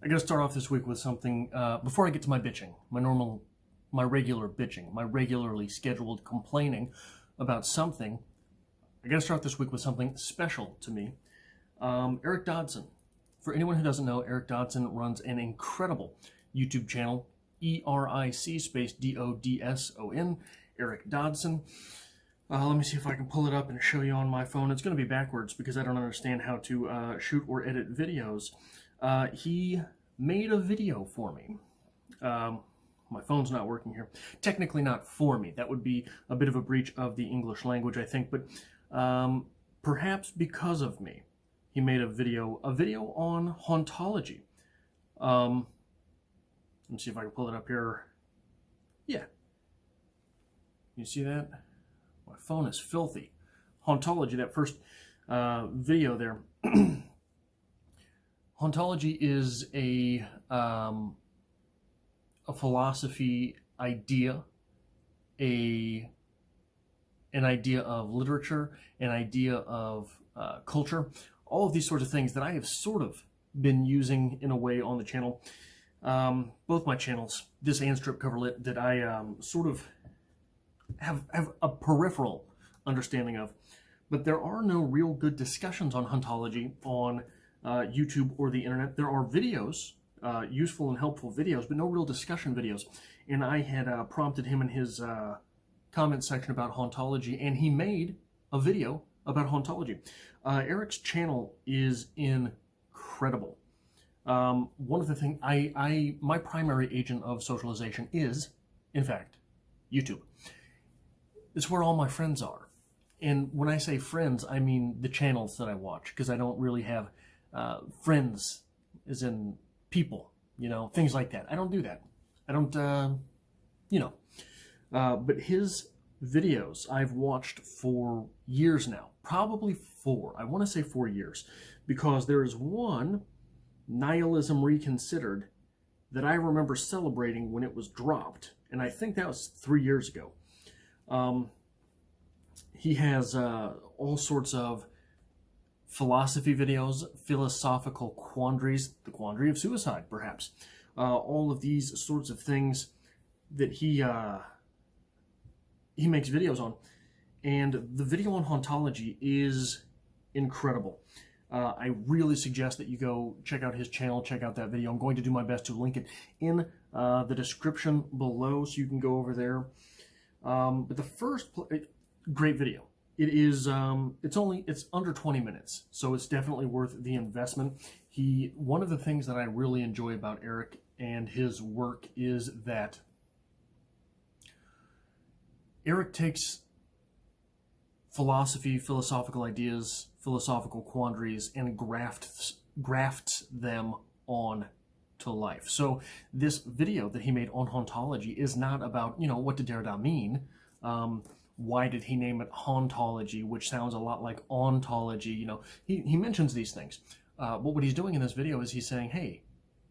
I gotta start off this week with something, before I get to my bitching, my regular bitching, my regularly scheduled complaining about something. I gotta start this week with something special to me. Eric Dodson. For anyone who doesn't know, Eric Dodson runs an incredible YouTube channel, ERIC space DODSON, Eric Dodson. Let me see if I can pull it up and show you on my phone. It's going to be backwards because I don't understand how to shoot or edit videos. He made a video for me. My phone's not working here. Technically not for me. That would be a bit of a breach of the English language, I think, but perhaps because of me. He made a video on hauntology. Let me see if I can pull it up here. Yeah. You see that? My phone is filthy. Hauntology, that first video there. Hauntology is a philosophy idea, an idea of literature, an idea of culture, all of these sorts of things that I have sort of been using in a way on the channel. Both my channels, this and Strip Cover Lit, that I sort of have a peripheral understanding of. But there are no real good discussions on hauntology on YouTube or the internet. There are videos, useful and helpful videos, but no real discussion videos. And I had prompted him in his comment section about hauntology, and he made a video about hauntology. Eric's channel is incredible. One of the things, my primary agent of socialization is, in fact, YouTube. It's where all my friends are. And when I say friends, I mean the channels that I watch, because I don't really have friends, as in people, things like that. I don't do that. I don't, but his videos I've watched for years now, probably I want to say 4 years, because there is one, Nihilism Reconsidered, that I remember celebrating when it was dropped, and I think that was 3 years ago. He has all sorts of philosophy videos, philosophical quandaries, the quandary of suicide, perhaps. All of these sorts of things that he makes videos on. And the video on hauntology is incredible. I really suggest that you go check out his channel, check out that video. I'm going to do my best to link it in the description below so you can go over there. But the first great video. It is it's under 20 minutes, so it's definitely worth the investment. One of the things that I really enjoy about Eric and his work is that Eric takes philosophical ideas, philosophical quandaries, and grafts them on to life. So this video that he made on hauntology is not about, what did Derrida mean? Why did he name it hauntology, which sounds a lot like ontology? He mentions these things. But what he's doing in this video is he's saying, hey,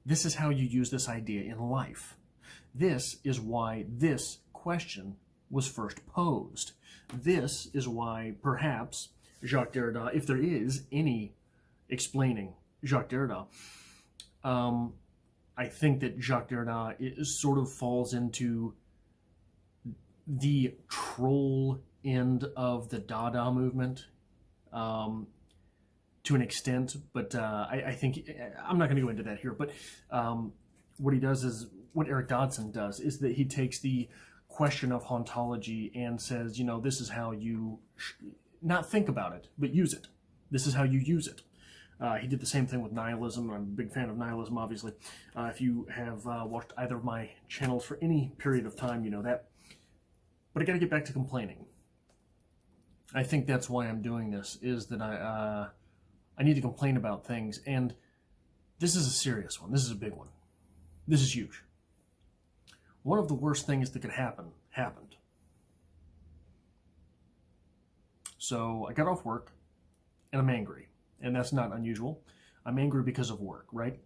this is how you use this idea in life. This is why this question was first posed. This is why perhaps Jacques Derrida, if there is any explaining Jacques Derrida, I think that Jacques Derrida sort of falls into the troll end of the Dada movement to an extent, but I think I'm not going to go into that here. But what Eric Dodson does is that he takes the question of hauntology and says, this is how you not think about it, but use it. This is how you use it. He did the same thing with nihilism. I'm a big fan of nihilism, obviously. If you have watched either of my channels for any period of time, you know that. But I got to get back to complaining. I think that's why I'm doing this, is that I need to complain about things. And this is a serious one. This is a big one. This is huge. One of the worst things that could happen happened. So I got off work and I'm angry. And that's not unusual. I'm angry because of work, right?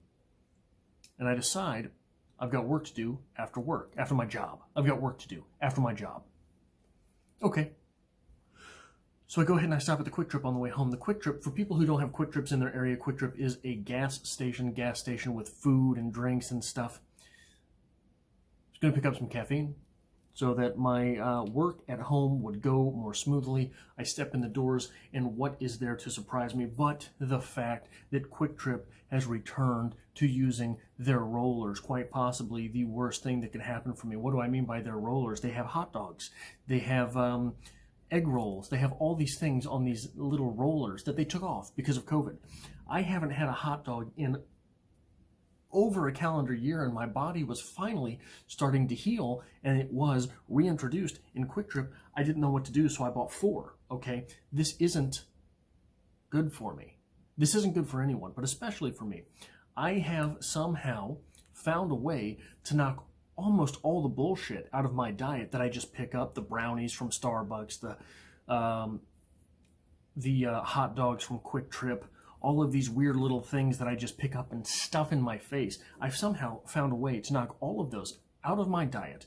And I decide I've got work to do after work, after my job. I've got work to do after my job. Okay. So I go ahead and I stop at the Quick Trip on the way home. The Quick Trip, for people who don't have Quick Trips in their area, Quick Trip is a gas station with food and drinks and stuff. Just going to pick up some caffeine so that my work at home would go more smoothly. I step in the doors, and what is there to surprise me but the fact that Quick Trip has returned to using their rollers, quite possibly the worst thing that could happen for me. What do I mean by their rollers? They have hot dogs. They have egg rolls. They have all these things on these little rollers that they took off because of COVID. I haven't had a hot dog in over a calendar year, and my body was finally starting to heal, and it was reintroduced in Quick Trip. I didn't know what to do, so I bought 4. Okay, this isn't good for me. This isn't good for anyone, but especially for me. I have somehow found a way to knock almost all the bullshit out of my diet that I just pick up: the brownies from Starbucks, the hot dogs from Quick Trip, all of these weird little things that I just pick up and stuff in my face. I've somehow found a way to knock all of those out of my diet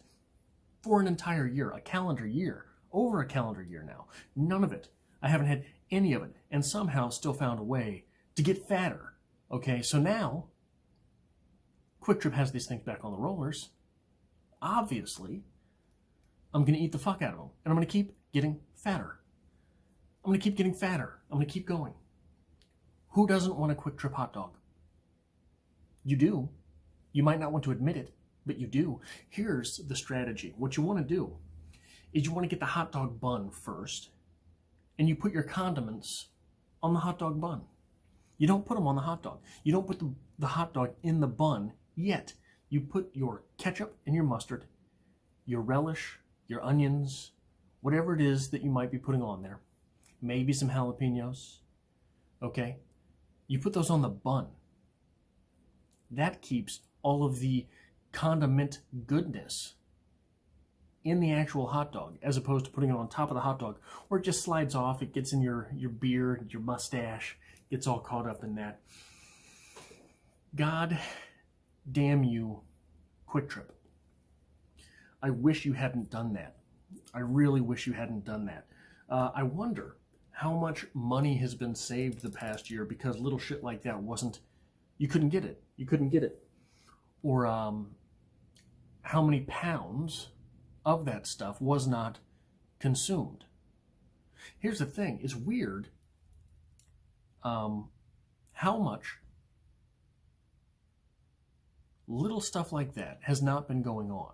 for an entire year, a calendar year, over a calendar year now. None of it. I haven't had any of it, and somehow still found a way to get fatter. Okay, so now Quick Trip has these things back on the rollers. Obviously, I'm going to eat the fuck out of them, and I'm going to keep getting fatter. I'm going to keep getting fatter. I'm going to keep going. Who doesn't want a Quick Trip hot dog? You do. You might not want to admit it, but you do. Here's the strategy. What you want to do is you want to get the hot dog bun first, and you put your condiments on the hot dog bun. You don't put them on the hot dog. You don't put the hot dog in the bun yet. You put your ketchup and your mustard, your relish, your onions, whatever it is that you might be putting on there. Maybe some jalapenos. Okay? You put those on the bun. That keeps all of the condiment goodness in the actual hot dog, as opposed to putting it on top of the hot dog, where it just slides off. It gets in your beard, your mustache, gets all caught up in that. God damn you, Quick Trip. I wish you hadn't done that. I really wish you hadn't done that. I wonder how much money has been saved the past year because little shit like that you couldn't get it. You couldn't get it. Or how many pounds of that stuff was not consumed. Here's the thing. It's weird how much little stuff like that has not been going on.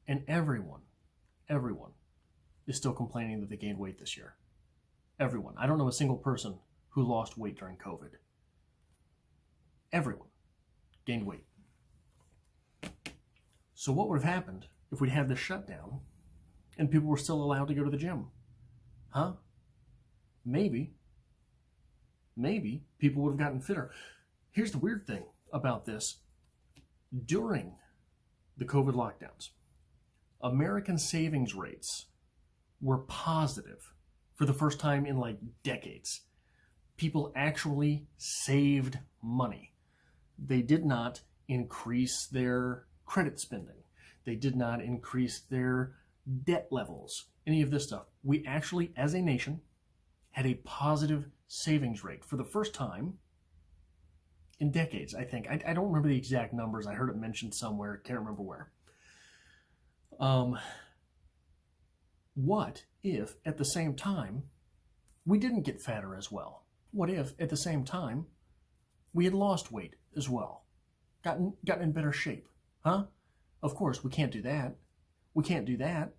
And everyone is still complaining that they gained weight this year. Everyone. I don't know a single person who lost weight during COVID. Everyone gained weight. So what would have happened if we'd had this shutdown and people were still allowed to go to the gym? Huh? Maybe people would have gotten fitter. Here's the weird thing about this. During the COVID lockdowns, American savings rates were positive for the first time in like decades. People actually saved money. They did not increase their credit spending. They did not increase their debt levels, any of this stuff. We actually, as a nation, had a positive savings rate for the first time in decades, I think. I don't remember the exact numbers. I heard it mentioned somewhere. Can't remember where. What if, at the same time, we didn't get fatter as well? What if, at the same time, we had lost weight as well? Gotten in better shape? Huh? Of course, we can't do that. We can't do that.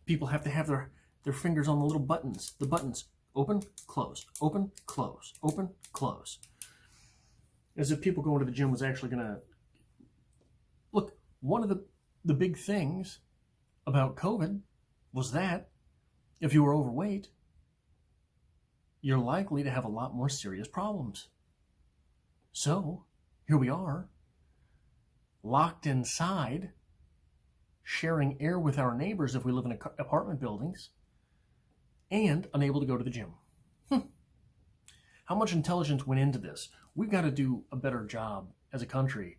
People have to have their fingers on the little buttons. The buttons. Open, close, open, close, open, close. As if people going to the gym was actually going to... Look, one of the big things about COVID was that if you were overweight, you're likely to have a lot more serious problems. So, here we are, locked inside, sharing air with our neighbors if we live in apartment buildings, and unable to go to the gym. How much intelligence went into this? We've got to do a better job as a country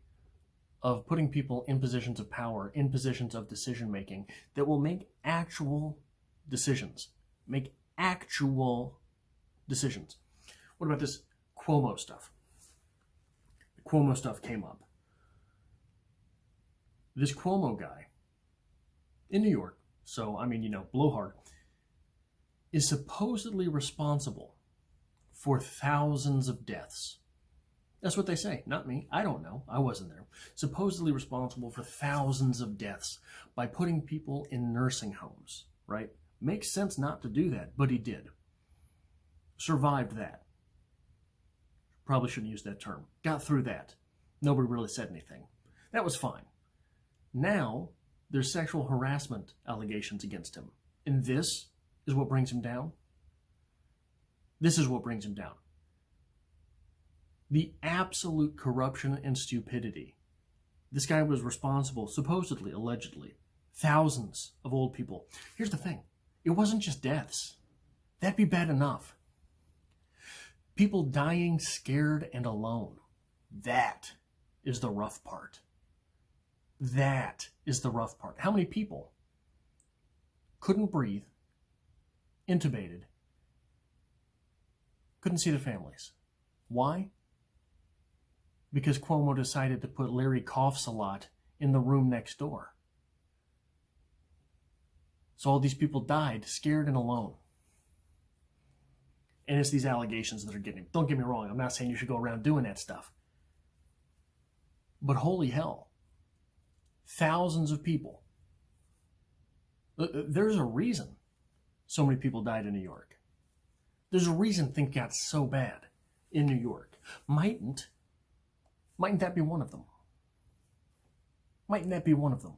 of putting people in positions of power, in positions of decision making that will make actual decisions, make actual decisions. What about this Cuomo stuff? The Cuomo stuff came up. This Cuomo guy in New York, so I mean, blowhard, is supposedly responsible for thousands of deaths. That's what they say, not me. I don't know. I wasn't there. Supposedly responsible for thousands of deaths by putting people in nursing homes, right? Makes sense not to do that, but he did. Survived that. Probably shouldn't use that term. Got through that. Nobody really said anything. That was fine. Now, there's sexual harassment allegations against him. And this is what brings him down. This is what brings him down. The absolute corruption and stupidity. This guy was responsible, supposedly, allegedly, thousands of old people. Here's the thing. It wasn't just deaths. That'd be bad enough. People dying scared and alone. That is the rough part. That is the rough part. How many people couldn't breathe, intubated, couldn't see their families? Why? Because Cuomo decided to put Larry Coughs a lot in the room next door. So all these people died scared and alone. And it's these allegations that are getting him. Don't get me wrong, I'm not saying you should go around doing that stuff. But holy hell, thousands of people. There's a reason so many people died in New York. There's a reason things got so bad in New York. Mightn't that be one of them? Mightn't that be one of them?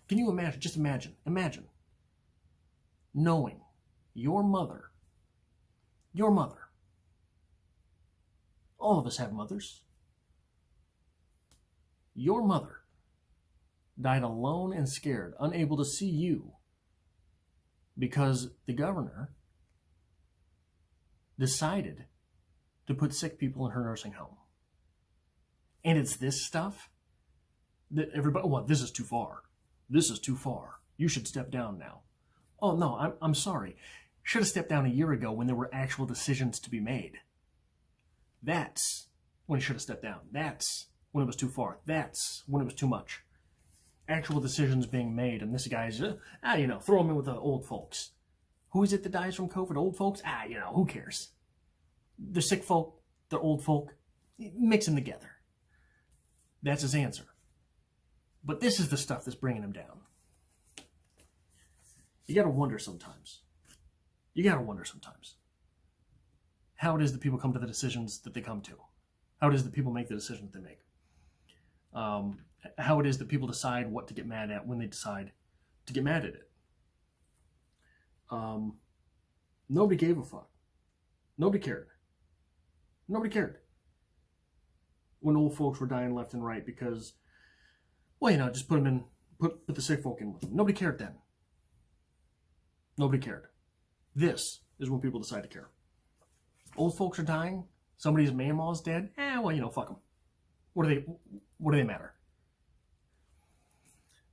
Can you imagine, just imagine knowing your mother, all of us have mothers, your mother died alone and scared, unable to see you because the governor decided to put sick people in her nursing home. And it's this stuff that everybody, well, this is too far. This is too far. You should step down now. Oh, no, I'm sorry. Should have stepped down a year ago when there were actual decisions to be made. That's when he should have stepped down. That's when it was too far. That's when it was too much. Actual decisions being made, and this guy's, throw him in with the old folks. Who is it that dies from COVID? Old folks? Who cares? They're sick folk, they're old folk. Mix them together. That's his answer. But this is the stuff that's bringing him down. You got to wonder sometimes. How it is that people come to the decisions that they come to. How it is that people make the decisions they make. How it is that people decide what to get mad at when they decide to get mad at it. Nobody gave a fuck. Nobody cared. When old folks were dying left and right because, just put them in, put the sick folk in with them. Nobody cared then. Nobody cared. This is when people decide to care. Old folks are dying. Somebody's mama's dead. Fuck them. What do they matter?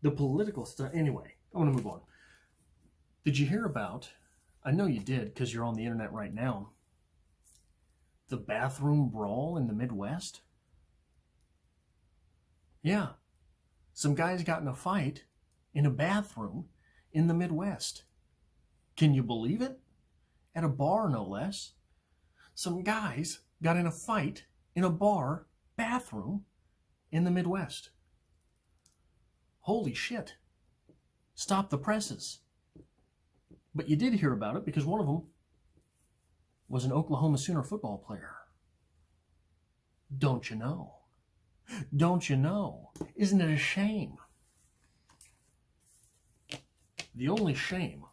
The political stuff. Anyway, I want to move on. Did you hear about, I know you did because you're on the internet right now, the bathroom brawl in the Midwest? Yeah. Some guys got in a fight in a bathroom in the Midwest. Can you believe it? At a bar, no less. Some guys got in a fight in a bar bathroom in the Midwest. Holy shit. Stop the presses. But you did hear about it because one of them was an Oklahoma Sooner football player. Don't you know? Don't you know? Isn't it a shame? The only shame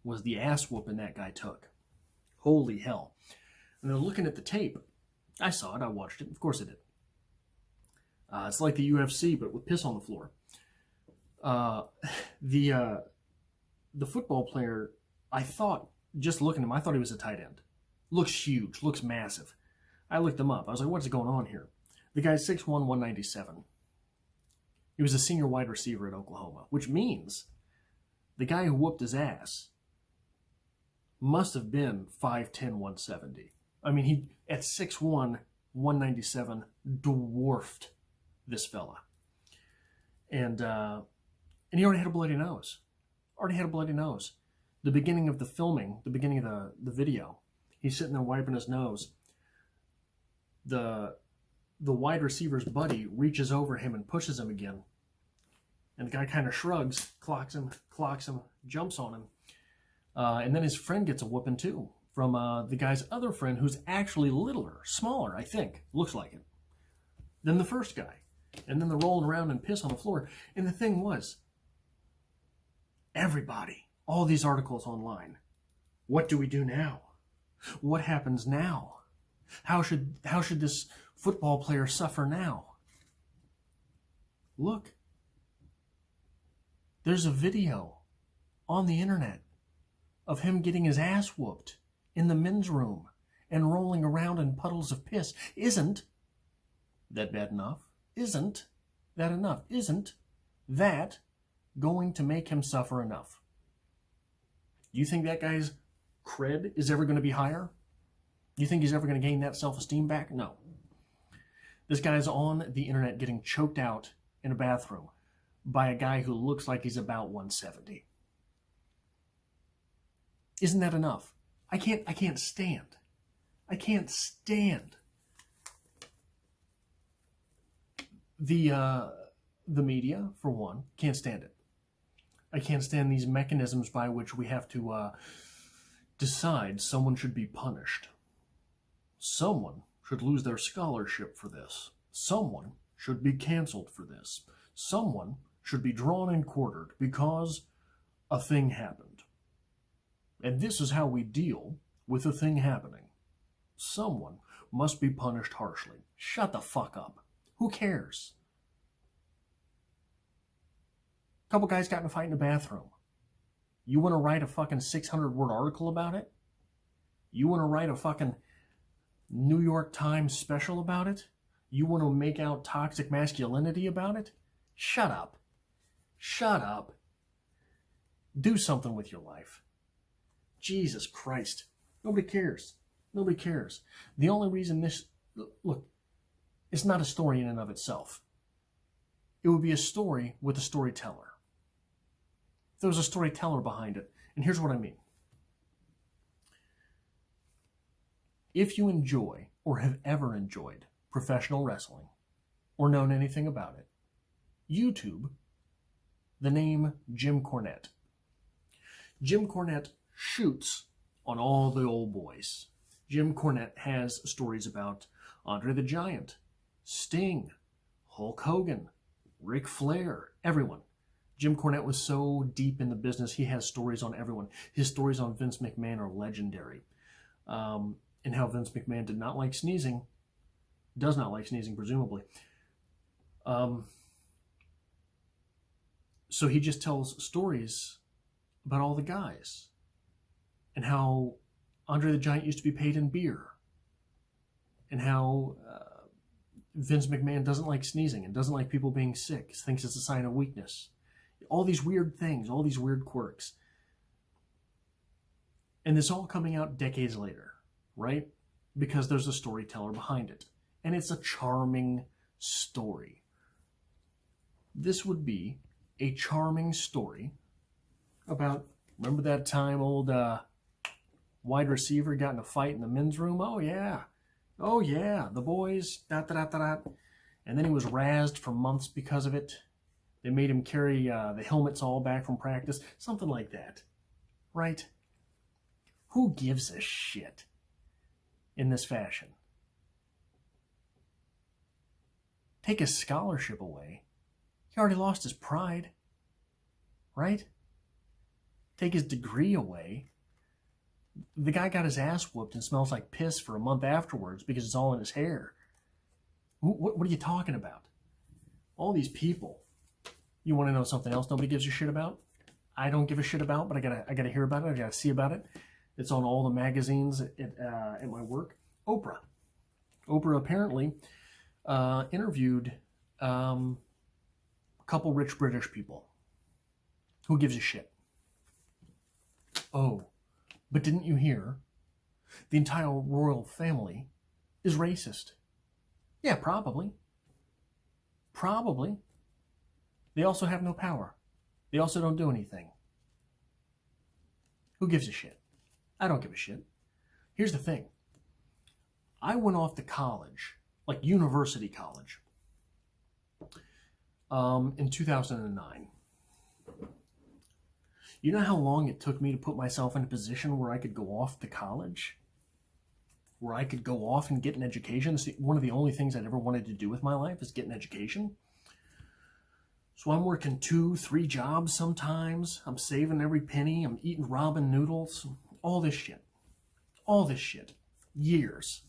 was the ass whooping that guy took. Holy hell. And then looking at the tape, I saw it, I watched it, of course I did. It's like the UFC, but with piss on the floor. The football player, I thought, just looking at him, I thought he was a tight end. Looks huge, looks massive. I looked him up. I was like, what's going on here? The guy's 6'1", 197. He was a senior wide receiver at Oklahoma, which means the guy who whooped his ass must have been 5'10", 170. I mean, he at 6'1", 197, dwarfed this fella. And he already had a bloody nose. The beginning of the filming, the beginning of the video, he's sitting there wiping his nose. The wide receiver's buddy reaches over him and pushes him again. And the guy kind of shrugs, clocks him, jumps on him. And then his friend gets a whooping too from the guy's other friend, who's actually littler, smaller, I think, looks like it, than the first guy. And then they're rolling around and piss on the floor. And the thing was, everybody, all these articles online, what do we do now? What happens now? How should this football player suffer now? Look, there's a video on the internet of him getting his ass whooped in the men's room and rolling around in puddles of piss. Isn't that bad enough? Isn't that enough? Isn't that going to make him suffer enough? You think that guy's cred is ever going to be higher? You think he's ever going to gain that self-esteem back? No. This guy's on the internet getting choked out in a bathroom by a guy who looks like he's about 170. Isn't that enough? I can't stand the media, for one. Can't stand it. I can't stand these mechanisms by which we have to decide someone should be punished. Someone should lose their scholarship for this. Someone should be canceled for this. Someone should be drawn and quartered because a thing happened. And this is how we deal with a thing happening. Someone must be punished harshly. Shut the fuck up. Who cares? A couple guys got in a fight in a bathroom. You want to write a fucking 600-word article about it? You want to write a fucking New York Times special about it? You want to make out toxic masculinity about it? Shut up. Shut up. Do something with your life. Jesus Christ. Nobody cares. Nobody cares. The only reason this... Look, it's not a story in and of itself. It would be a story with a storyteller. If there was a storyteller behind it. And here's what I mean. If you enjoy or have ever enjoyed professional wrestling or known anything about it, YouTube the name Jim Cornette. Jim Cornette shoots on all the old boys. Jim Cornette has stories about Andre the Giant, Sting, Hulk Hogan, Ric Flair, everyone. Jim Cornette was so deep in the business, he has stories on everyone. His stories on Vince McMahon are legendary. And how Vince McMahon did not like sneezing, does not like sneezing, presumably. So he just tells stories about all the guys and how Andre the Giant used to be paid in beer and how Vince McMahon doesn't like sneezing and doesn't like people being sick, thinks it's a sign of weakness. All these weird things, all these weird quirks. And it's all coming out decades later, right? Because there's a storyteller behind it. And it's a charming story. This would be a charming story about, remember that time old wide receiver got in a fight in the men's room? Oh yeah, the boys, and then he was razzed for months because of it. They made him carry the helmets all back from practice, something like that, right? Who gives a shit in this fashion? Take his scholarship away. He already lost his pride, right? Take his degree away. The guy got his ass whooped and smells like piss for a month afterwards because it's all in his hair. What are you talking about? All these people. You want to know something else nobody gives a shit about? I don't give a shit about, but I gotta hear about it. I gotta see about it. It's on all the magazines at my work. Oprah. Oprah apparently interviewed a couple rich British people. Who gives a shit? Oh, But didn't you hear? The entire royal family is racist. Yeah, probably. Probably. They also have no power. They also don't do anything. Who gives a shit? I don't give a shit. Here's the thing. I went off to college, like university college, in 2009. You know how long it took me to put myself in a position where I could go off to college? Where I could go off and get an education? It's one of the only things I'd ever wanted to do with my life is get an education. So I'm working 2-3 jobs sometimes. I'm saving every penny. I'm eating ramen noodles. All this shit. All this shit. Years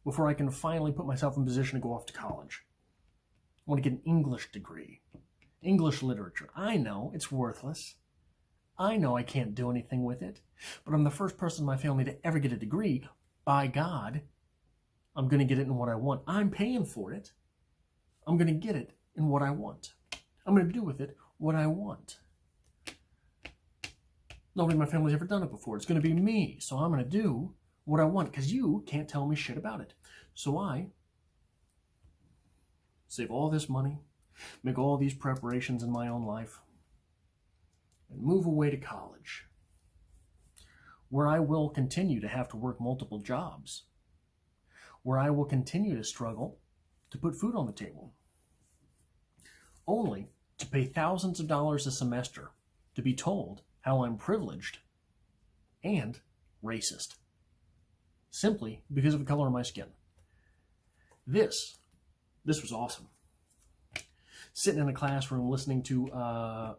before I can finally put myself in a position to go off to college. I want to get an English degree. English literature. I know it's worthless. I know I can't do anything with it. But I'm the first person in my family to ever get a degree. By God, I'm going to get it in what I want. I'm paying for it. I'm going to get it in what I want. I'm going to do with it what I want. Nobody in my family's ever done it before. It's going to be me. So I'm going to do what I want because you can't tell me shit about it. So I save all this money, make all these preparations in my own life, and move away to college, where I will continue to have to work multiple jobs, where I will continue to struggle to put food on the table, only to pay thousands of dollars a semester to be told how I'm privileged and racist, simply because of the color of my skin. This was awesome. Sitting in a classroom listening to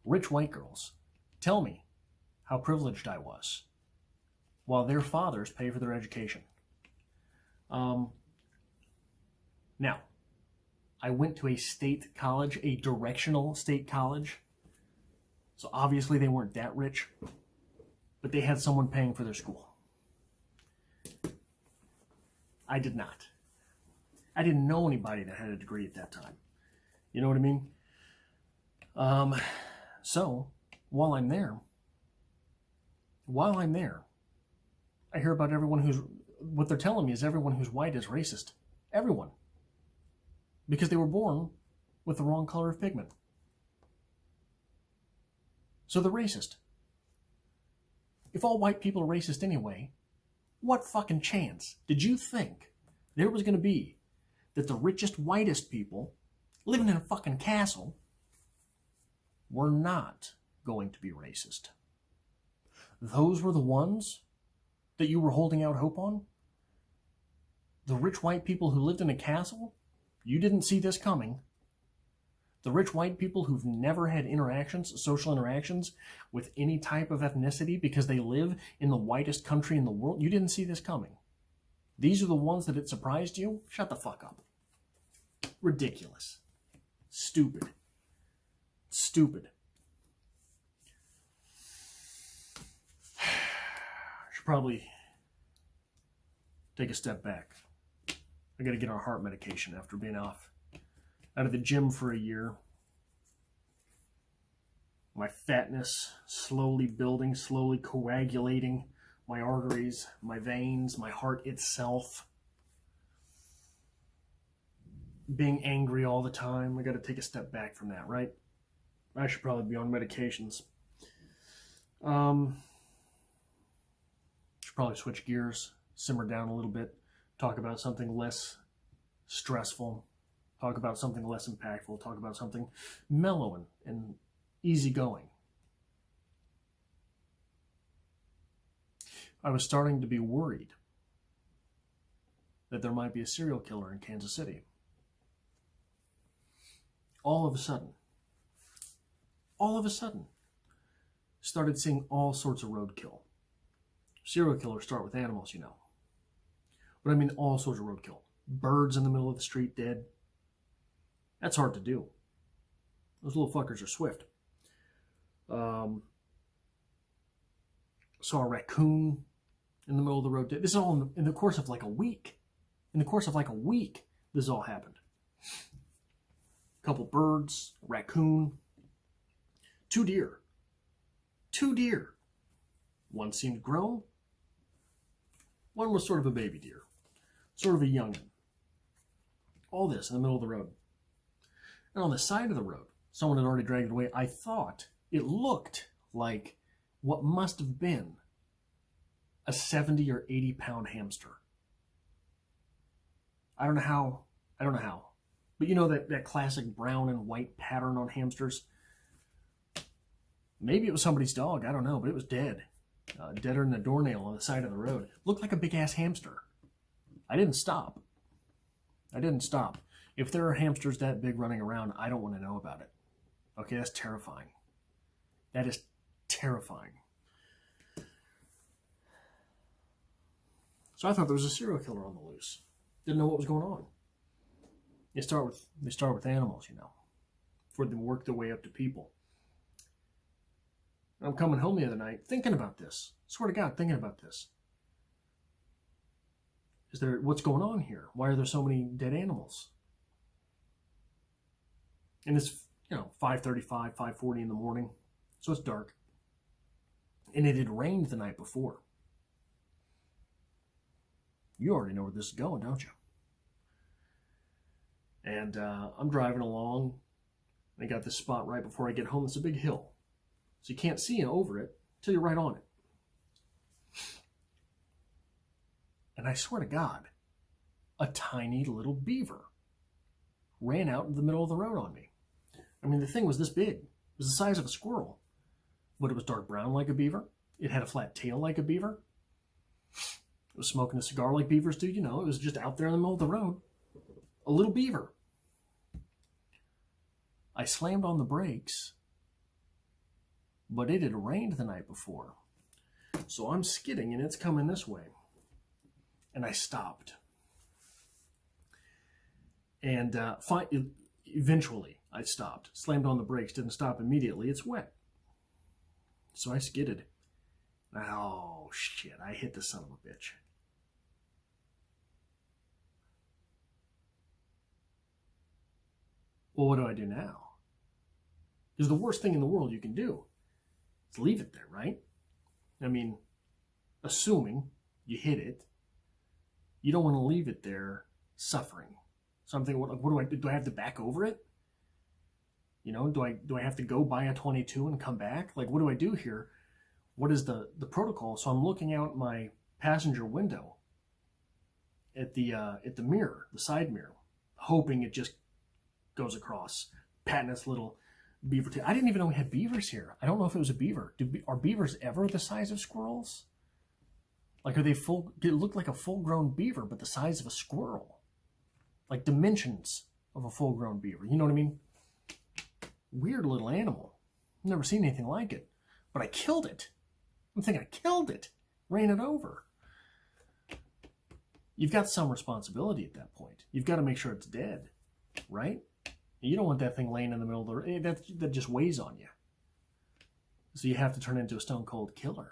rich white girls tell me how privileged I was while their fathers pay for their education. Now, I went to a state college, a directional state college. So obviously they weren't that rich, but they had someone paying for their school. I did not. I didn't know anybody that had a degree at that time. You know what I mean? So while I'm there, I hear about what they're telling me is everyone who's white is racist. Everyone. Because they were born with the wrong color of pigment. So they're racist. If all white people are racist anyway, what fucking chance did you think there was going to be that the richest, whitest people living in a fucking castle were not going to be racist? Those were the ones that you were holding out hope on? The rich white people who lived in a castle? You didn't see this coming. The rich white people who've never had social interactions with any type of ethnicity because they live in the whitest country in the world, you didn't see this coming. These are the ones that it surprised you? Shut the fuck up. Ridiculous. Stupid. Stupid. Should probably take a step back. I gotta get on heart medication after being out of the gym for a year. My fatness slowly building, slowly coagulating. My arteries, my veins, my heart itself. Being angry all the time. I gotta take a step back from that, right? I should probably be on medications. Should probably switch gears, simmer down a little bit, talk about something less stressful, talk about something less impactful, talk about something mellow and easygoing. I was starting to be worried that there might be a serial killer in Kansas City. All of a sudden, started seeing all sorts of roadkill. Serial killers start with animals, you know. But I mean all sorts of roadkill. Birds in the middle of the street dead. That's hard to do. Those little fuckers are swift. Saw a raccoon in the middle of the road. This is all in the course of like a week. This all happened. A couple birds, a raccoon, 2 deer. One seemed grown. One was sort of a baby deer, sort of a young'un. All this in the middle of the road. And on the side of the road, someone had already dragged it away. I thought it looked like what must have been a 70 or 80 pound hamster. I don't know how. But you know that classic brown and white pattern on hamsters? Maybe it was somebody's dog. I don't know, but it was dead. Deader than a doornail on the side of the road. Looked like a big-ass hamster. I didn't stop. If there are hamsters that big running around, I don't want to know about it. Okay, that's terrifying. That is terrifying. So I thought there was a serial killer on the loose. Didn't know what was going on. They start with animals, you know, before they work their way up to people. I'm coming home the other night thinking about this. Swear to God, thinking about this. What's going on here? Why are there so many dead animals? And it's, 5:35, 5:40 in the morning, so it's dark. And it had rained the night before. You already know where this is going, don't you? And I'm driving along. I got this spot right before I get home. It's a big hill. So you can't see over it until you're right on it. And I swear to God, a tiny little beaver ran out in the middle of the road on me. I mean, the thing was this big. It was the size of a squirrel. But it was dark brown like a beaver. It had a flat tail like a beaver. It was smoking a cigar like beavers do. It was just out there in the middle of the road. A little beaver. I slammed on the brakes, but it had rained the night before. So I'm skidding and it's coming this way. And I stopped. And eventually I stopped. Slammed on the brakes, didn't stop immediately. It's wet. So I skidded. Oh, shit. I hit the son of a bitch. Well, what do I do now? Because the worst thing in the world you can do is leave it there, right? I mean, assuming you hit it, you don't want to leave it there suffering. So I'm thinking, what do I do? Do I have to back over it? Do I have to go buy a 22 and come back? Like, what do I do here? What is the protocol? So I'm looking out my passenger window at the mirror, the side mirror, hoping it just goes across, patting its little beaver tail. I didn't even know we had beavers here. I don't know if it was a beaver. Are beavers ever the size of squirrels? Like, are they full? It looked like a full-grown beaver, but the size of a squirrel. Like dimensions of a full-grown beaver. You know what I mean? Weird little animal. Never seen anything like it. But I killed it. I'm thinking I killed it. Ran it over. You've got some responsibility at that point. You've got to make sure it's dead, right? You don't want that thing laying in the middle of the road. That just weighs on you. So you have to turn into a stone cold killer.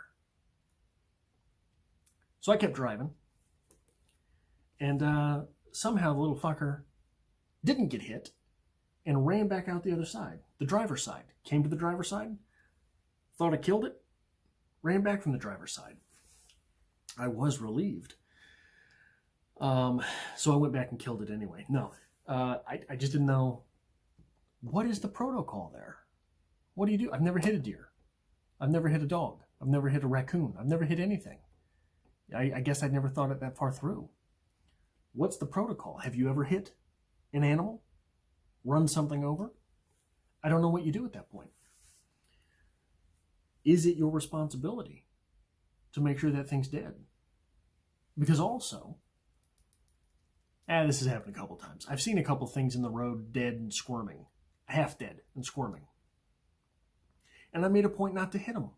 So I kept driving. And somehow the little fucker didn't get hit and ran back out the other side, the driver's side. Came to the driver's side, thought I killed it, ran back from the driver's side. I was relieved. So I went back and killed it anyway. No, I just didn't know. What is the protocol there? What do you do? I've never hit a deer. I've never hit a dog. I've never hit a raccoon. I've never hit anything. I guess I'd never thought it that far through. What's the protocol? Have you ever hit an animal? Run something over? I don't know what you do at that point. Is it your responsibility to make sure that thing's dead? Because also, this has happened a couple times. I've seen a couple things in the road dead and squirming. Half dead and squirming. And I made a point not to hit them.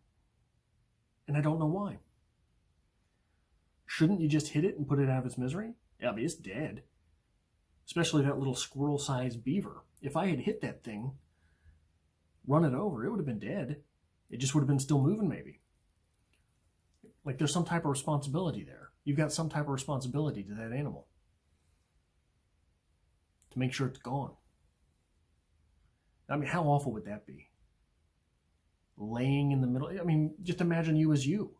And I don't know why. Shouldn't you just hit it and put it out of its misery? Yeah, it's dead. Especially that little squirrel-sized beaver. If I had hit that thing, run it over, it would have been dead. It just would have been still moving, maybe. Like, there's some type of responsibility there. You've got some type of responsibility to that animal to make sure it's gone. I mean, how awful would that be? Laying in the middle. I mean, just imagine you as you.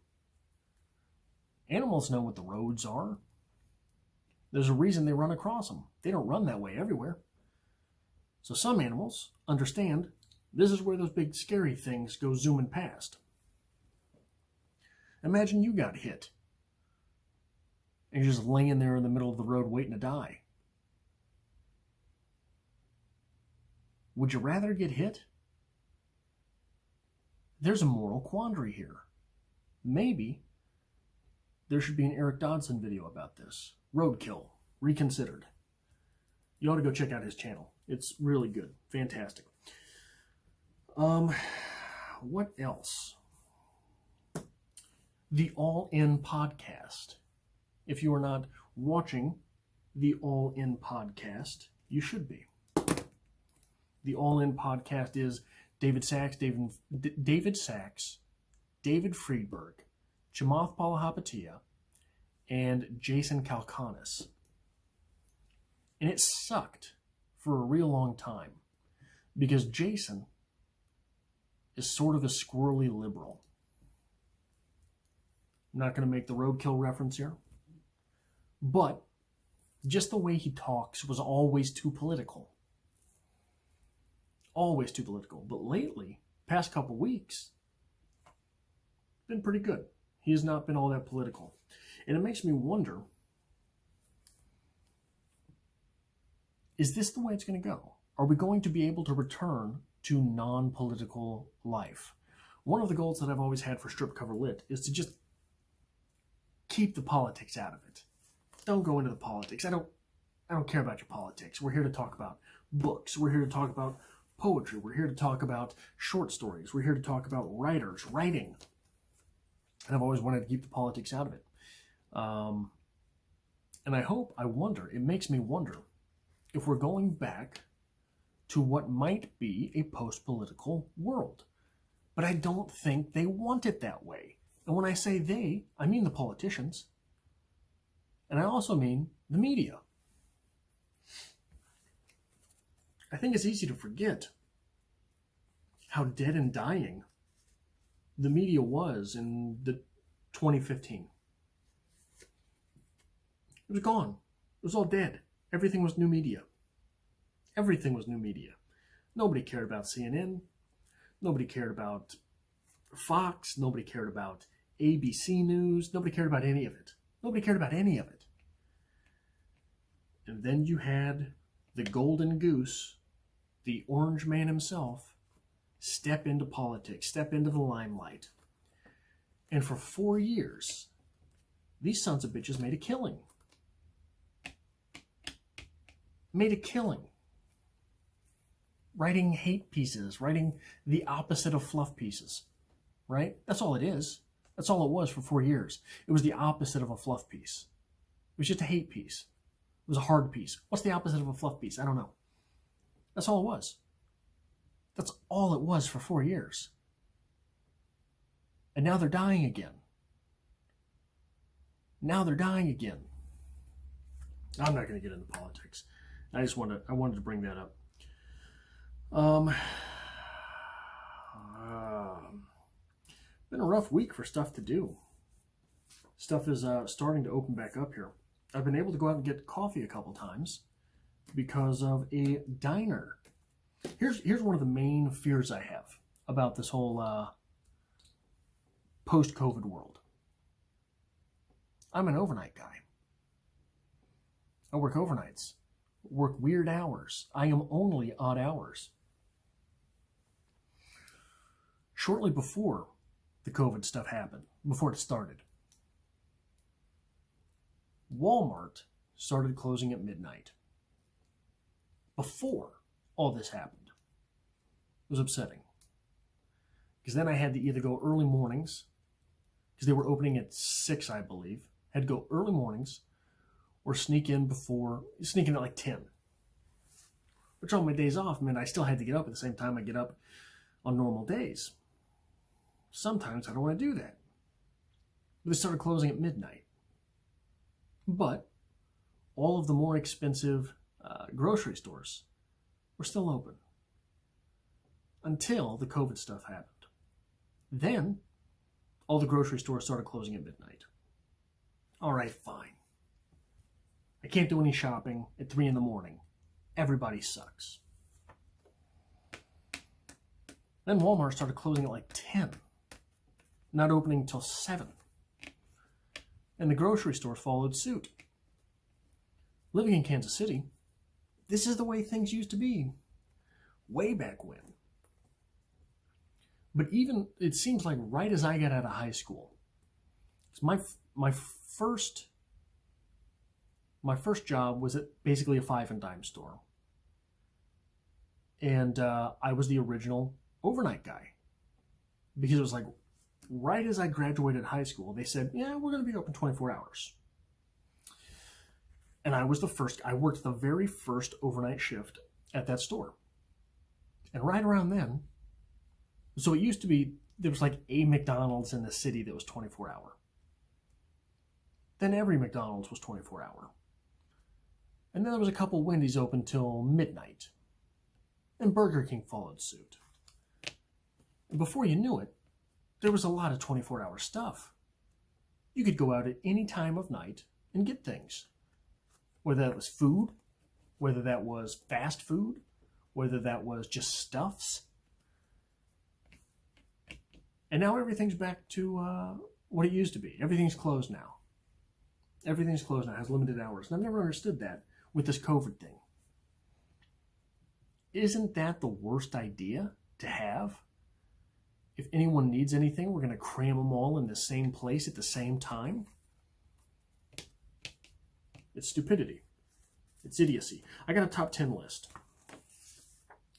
Animals know what the roads are. There's a reason they run across them. They don't run that way everywhere. So some animals understand this is where those big scary things go zooming past. Imagine you got hit and you're just laying there in the middle of the road waiting to die. Would you rather get hit? There's a moral quandary here. Maybe there should be an Eric Dodson video about this. Roadkill, Reconsidered. You ought to go check out his channel. It's really good. Fantastic. What else? The All In Podcast. If you are not watching the All In Podcast, you should be. The All In Podcast is David Sachs, David Friedberg, Chamath Palihapitiya, and Jason Calacanis. And it sucked for a real long time because Jason is sort of a squirrely liberal. I'm not going to make the roadkill reference here, but just the way he talks was always too political. Always too political. But lately, past couple weeks, been pretty good. He has not been all that political. And it makes me wonder, is this the way it's going to go? Are we going to be able to return to non-political life? One of the goals that I've always had for Strip Cover Lit is to just keep the politics out of it. Don't go into the politics. I don't care about your politics. We're here to talk about books. We're here to talk about poetry. We're here to talk about short stories. We're here to talk about writers, writing. And I've always wanted to keep the politics out of it. And it makes me wonder if we're going back to what might be a post-political world. But I don't think they want it that way. And when I say they, I mean the politicians. And I also mean the media. I think it's easy to forget how dead and dying the media was in the 2015. It was gone. It was all dead. Everything was new media. Everything was new media. Nobody cared about CNN. Nobody cared about Fox. Nobody cared about ABC News. Nobody cared about any of it. Nobody cared about any of it. And then you had the golden goose, the orange man himself, step into politics, step into the limelight. And for 4 years, these sons of bitches made a killing. Made a killing. Writing hate pieces, writing the opposite of fluff pieces, right? That's all it is. That's all it was for 4 years. It was the opposite of a fluff piece. It was just a hate piece. It was a hard piece. What's the opposite of a fluff piece? I don't know. That's all it was. That's all it was for 4 years. And now they're dying again. Now they're dying again. I'm not going to get into politics. I wanted to bring that up. Been a rough week for stuff to do. Stuff is starting to open back up here. I've been able to go out and get coffee a couple times because of a diner. Here's one of the main fears I have about this whole post-COVID world. I'm an overnight guy. I work overnights, work weird hours. I am only odd hours. Shortly before the COVID stuff happened, before it started, Walmart started closing at midnight. Before all this happened. It was upsetting. Because then I had to either go early mornings, because they were opening at 6, I believe. Had to go early mornings, or sneak in at like 10. Which on my days off meant I still had to get up at the same time I get up on normal days. Sometimes I don't want to do that. But they started closing at midnight. But all of the more expensive grocery stores were still open until the COVID stuff happened. Then all the grocery stores started closing at midnight. All right, fine. I can't do any shopping at 3 in the morning. Everybody sucks. Then Walmart started closing at like 10, not opening until 7. And the grocery stores followed suit. Living in Kansas City, this is the way things used to be way back when. But even, it seems like right as I got out of high school, my first job was at basically a five and dime store. And I was the original overnight guy. Because it was like, right as I graduated high school, they said, yeah, we're going to be open 24 hours. And I worked the very first overnight shift at that store. And right around then, so it used to be, there was like a McDonald's in the city that was 24 hour. Then every McDonald's was 24 hour. And then there was a couple Wendy's open till midnight. And Burger King followed suit. And before you knew it, there was a lot of 24-hour stuff. You could go out at any time of night and get things. Whether that was food, whether that was fast food, whether that was just stuffs. And now everything's back to what it used to be. Everything's closed now. Everything's closed now, has limited hours. And I've never understood that with this COVID thing. Isn't that the worst idea to have? If anyone needs anything, we're going to cram them all in the same place at the same time? It's stupidity. It's idiocy. I got a top 10 list.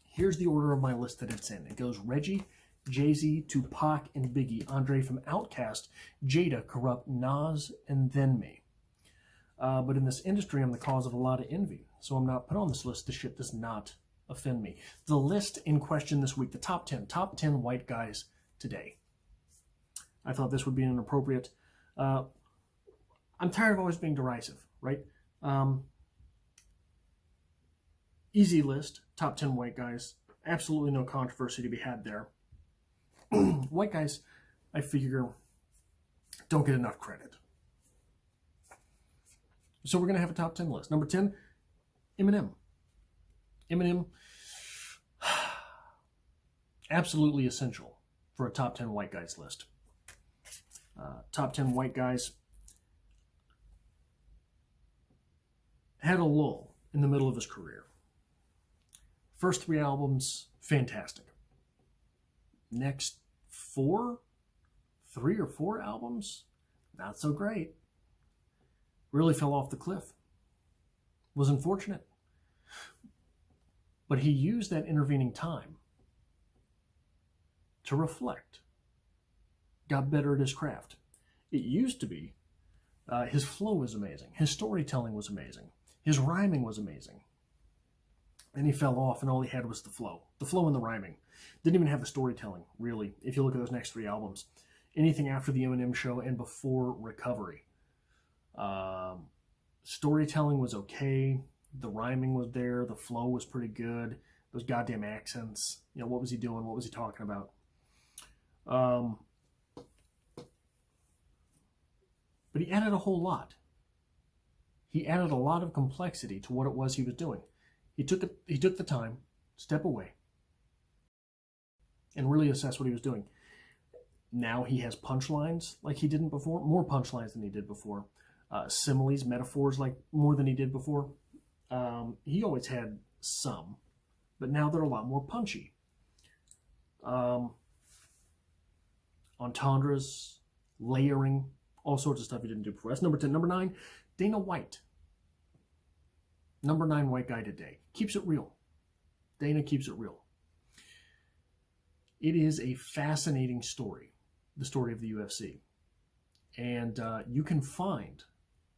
Here's the order of my list that it's in. It goes Reggie, Jay-Z, Tupac, and Biggie, Andre from Outkast, Jada, Corrupt, Nas, and then me. But in this industry, I'm the cause of a lot of envy. So I'm not put on this list. This shit does not offend me. The list in question this week, the top 10 white guys today. I thought this would be an appropriate... I'm tired of always being derisive, right? Easy list, top 10 white guys. Absolutely no controversy to be had there. White guys, I figure, don't get enough credit. So we're going to have a top 10 list. Number 10, Eminem. Eminem, absolutely essential for a top 10 white guys list. Top 10 white guys had a lull in the middle of his career. First 3 albums, fantastic. Next 3 or 4 albums, not so great. Really fell off the cliff. Was unfortunate. But he used that intervening time to reflect. Got better at his craft. It used to be his flow was amazing. His storytelling was amazing. His rhyming was amazing. Then he fell off and all he had was the flow. The flow and the rhyming. Didn't even have the storytelling, really, if you look at those next 3 albums. Anything after the Eminem Show and before Recovery. Storytelling was okay. The rhyming was there. The flow was pretty good. Those goddamn accents. You know, what was he doing? What was he talking about? But he added a whole lot. He added a lot of complexity to what it was he was doing. He took the time, step away, and really assess what he was doing. Now he has punchlines like he didn't before, more punchlines than he did before. Similes, metaphors like more than he did before. He always had some, but now they're a lot more punchy. Entendres, layering, all sorts of stuff he didn't do before. That's number 10. Number 9, Dana White. Number 9 white guy today. Keeps it real. Dana keeps it real. It is a fascinating story, the story of the UFC. And you can find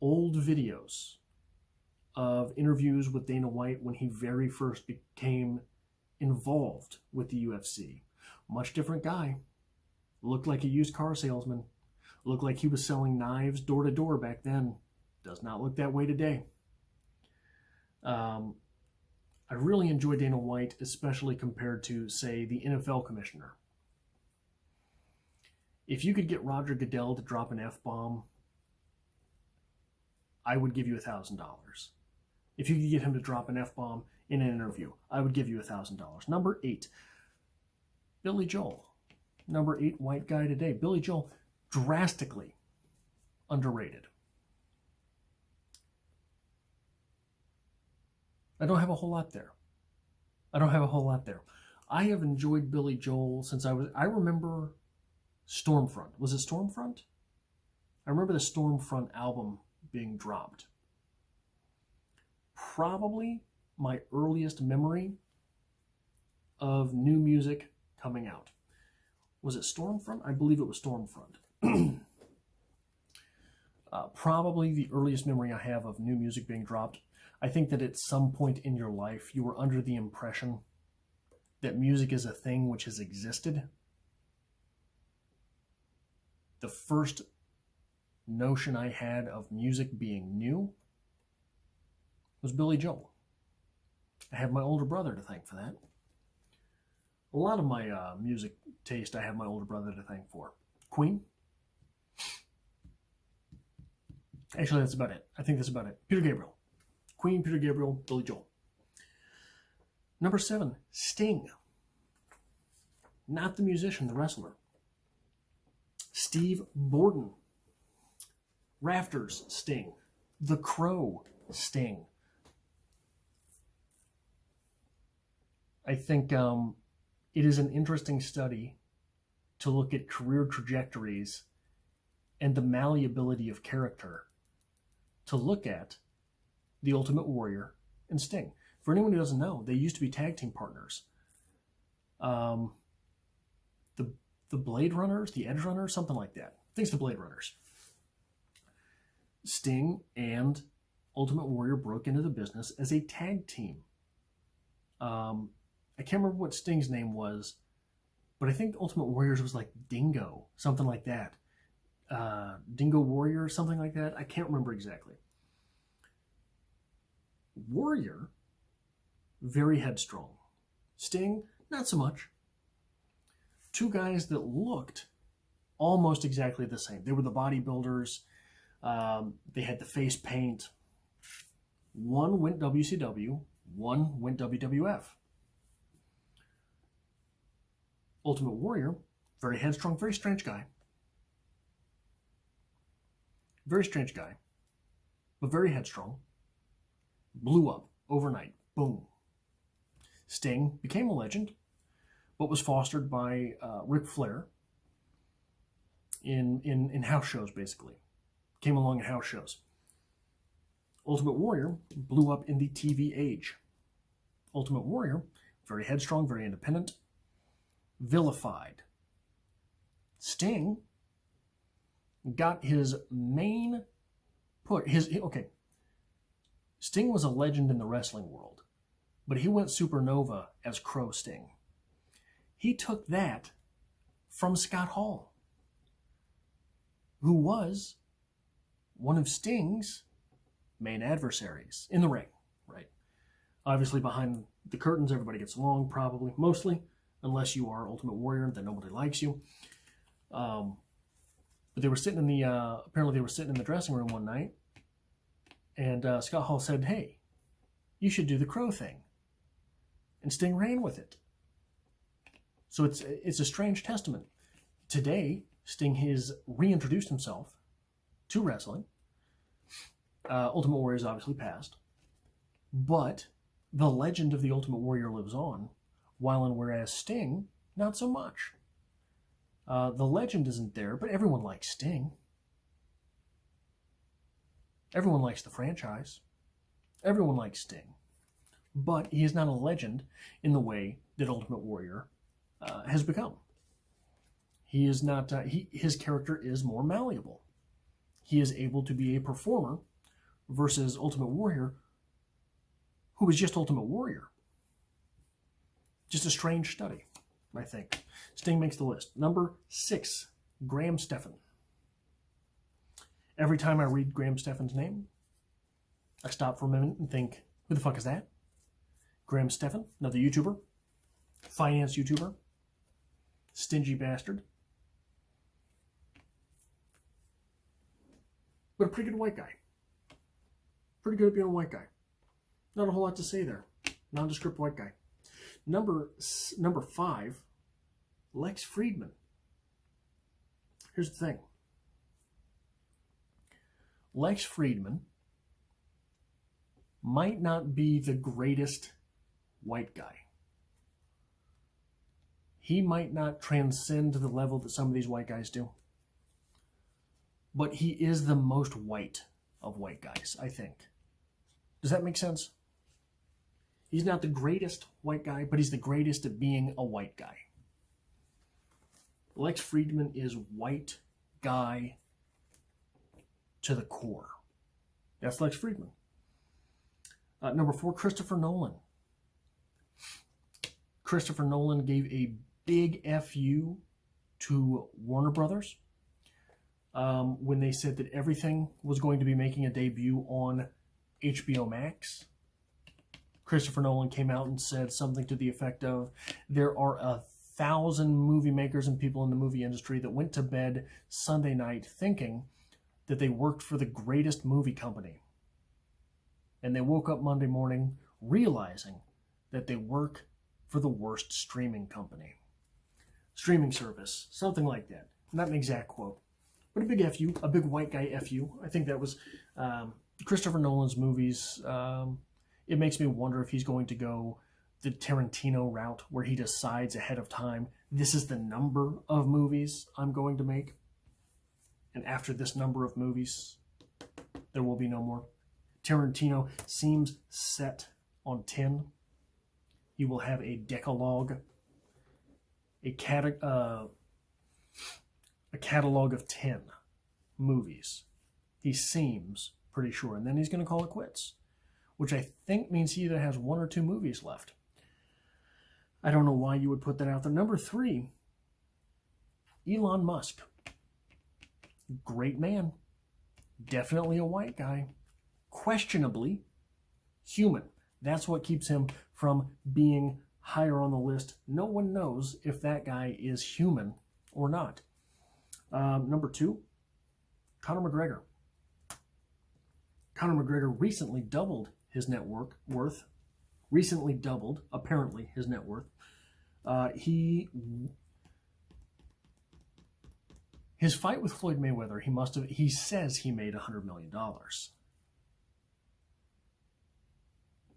old videos of interviews with Dana White when he very first became involved with the UFC. Much different guy. Looked like a used car salesman. Looked like he was selling knives door to door back then. Does not look that way today. I really enjoy Dana White, especially compared to, say, the NFL commissioner. If you could get Roger Goodell to drop an F-bomb I would give you $1,000. If you could get him to drop an F-bomb in an interview, I would give you $1,000. Number 8, Billy Joel. Number 8 white guy today. Billy Joel, drastically underrated. I don't have a whole lot there. I have enjoyed Billy Joel since I remember Stormfront. Was it Stormfront? I remember the Stormfront album being dropped. Probably my earliest memory of new music coming out. Was it Stormfront? I believe it was Stormfront. Probably the earliest memory I have of new music being dropped. I think that at some point in your life, you were under the impression that music is a thing which has existed. The first notion I had of music being new was Billy Joel. I have my older brother to thank for that. A lot of my music taste I have my older brother to thank for. Queen. Actually, that's about it. I think that's about it. Peter Gabriel. Queen, Peter Gabriel, Billy Joel. Number 7, Sting. Not the musician, the wrestler. Steve Borden. Rafters, Sting. The Crow, Sting. I think it is an interesting study to look at career trajectories and the malleability of character to look at the Ultimate Warrior and Sting. For anyone who doesn't know, they used to be tag team partners. The Blade Runners, the Edge Runners, something like that. I think it's the Blade Runners. Sting and Ultimate Warrior broke into the business as a tag team. I can't remember what Sting's name was, but I think Ultimate Warriors was like Dingo, something like that. Dingo Warrior, something like that. I can't remember exactly. Warrior, very headstrong. Sting, not so much. Two guys that looked almost exactly the same. They were the bodybuilders. They had the face paint. One went WCW, one went WWF. Ultimate Warrior, very headstrong, very strange guy. Very strange guy, but very headstrong. Blew up overnight. Boom. Sting became a legend, but was fostered by Ric Flair in house shows, basically. Came along in house shows. Ultimate Warrior blew up in the TV age. Ultimate Warrior, very headstrong, very independent, vilified. Sting got his main put. Sting was a legend in the wrestling world, but he went supernova as Crow Sting. He took that from Scott Hall, who was one of Sting's main adversaries in the ring, right? Obviously, behind the curtains, everybody gets along, probably, mostly, unless you are Ultimate Warrior, then nobody likes you. But they were sitting in the, apparently they were sitting in the dressing room one night, and Scott Hall said, "Hey, you should do the Crow thing." And Sting ran with it. So it's a strange testament. Today, Sting has reintroduced himself to wrestling. Ultimate Warrior is obviously passed. But the legend of the Ultimate Warrior lives on, while and whereas Sting, not so much. The legend isn't there, but everyone likes Sting. Everyone likes the franchise. Everyone likes Sting. But he is not a legend in the way that Ultimate Warrior has become. He is not, his character is more malleable. He is able to be a performer versus Ultimate Warrior, who was just Ultimate Warrior. Just a strange study, I think. Sting makes the list. Number 6, Graham Stephan. Every time I read Graham Stephan's name, I stop for a minute and think, who the fuck is that? Graham Stephan, another YouTuber, finance YouTuber, stingy bastard, but a pretty good white guy. Pretty good at being a white guy. Not a whole lot to say there. Nondescript white guy. Number 5, Lex Friedman. Here's the thing. Lex Friedman might not be the greatest white guy. He might not transcend to the level that some of these white guys do. But he is the most white of white guys, I think. Does that make sense? He's not the greatest white guy, but he's the greatest at being a white guy. Lex Friedman is white guy to the core. That's Lex Friedman. Number 4, Christopher Nolan. Christopher Nolan gave a big FU to Warner Brothers when they said that everything was going to be making a debut on HBO Max. Christopher Nolan came out and said something to the effect of, there are 1,000 movie makers and people in the movie industry that went to bed Sunday night thinking that they worked for the greatest movie company. And they woke up Monday morning realizing that they work for the worst streaming company. Streaming service, something like that. Not an exact quote, but a big FU, a big white guy FU. I think that was Christopher Nolan's movies. It makes me wonder if he's going to go the Tarantino route where he decides ahead of time, this is the number of movies I'm going to make. And after this number of movies, there will be no more. Tarantino seems set on 10. He will have a decalogue, a catalog of 10 movies. He seems pretty sure. And then he's going to call it quits, which I think means he either has 1 or 2 movies left. I don't know why you would put that out there. Number 3, Elon Musk. Great man. Definitely a white guy. Questionably human. That's what keeps him from being higher on the list. No one knows if that guy is human or not. Number 2, Conor McGregor. Conor McGregor recently doubled his net worth. Recently doubled, apparently, his net worth. His fight with Floyd Mayweather, he says he made $100 million.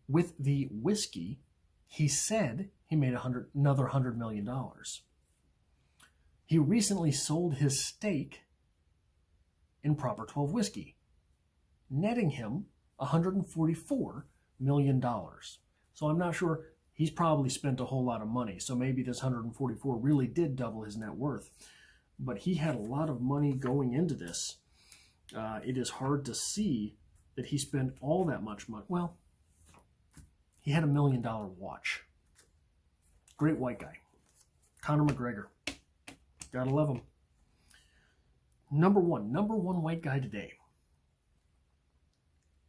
With the whiskey, he said he made another $100 million. He recently sold his stake in Proper 12 whiskey, netting him $144 million. So I'm not sure, he's probably spent a whole lot of money. So maybe this 144 really did double his net worth. But he had a lot of money going into this. It is hard to see that he spent all that much money. Well, he had $1 million watch. Great white guy. Conor McGregor. Gotta love him. Number one white guy today.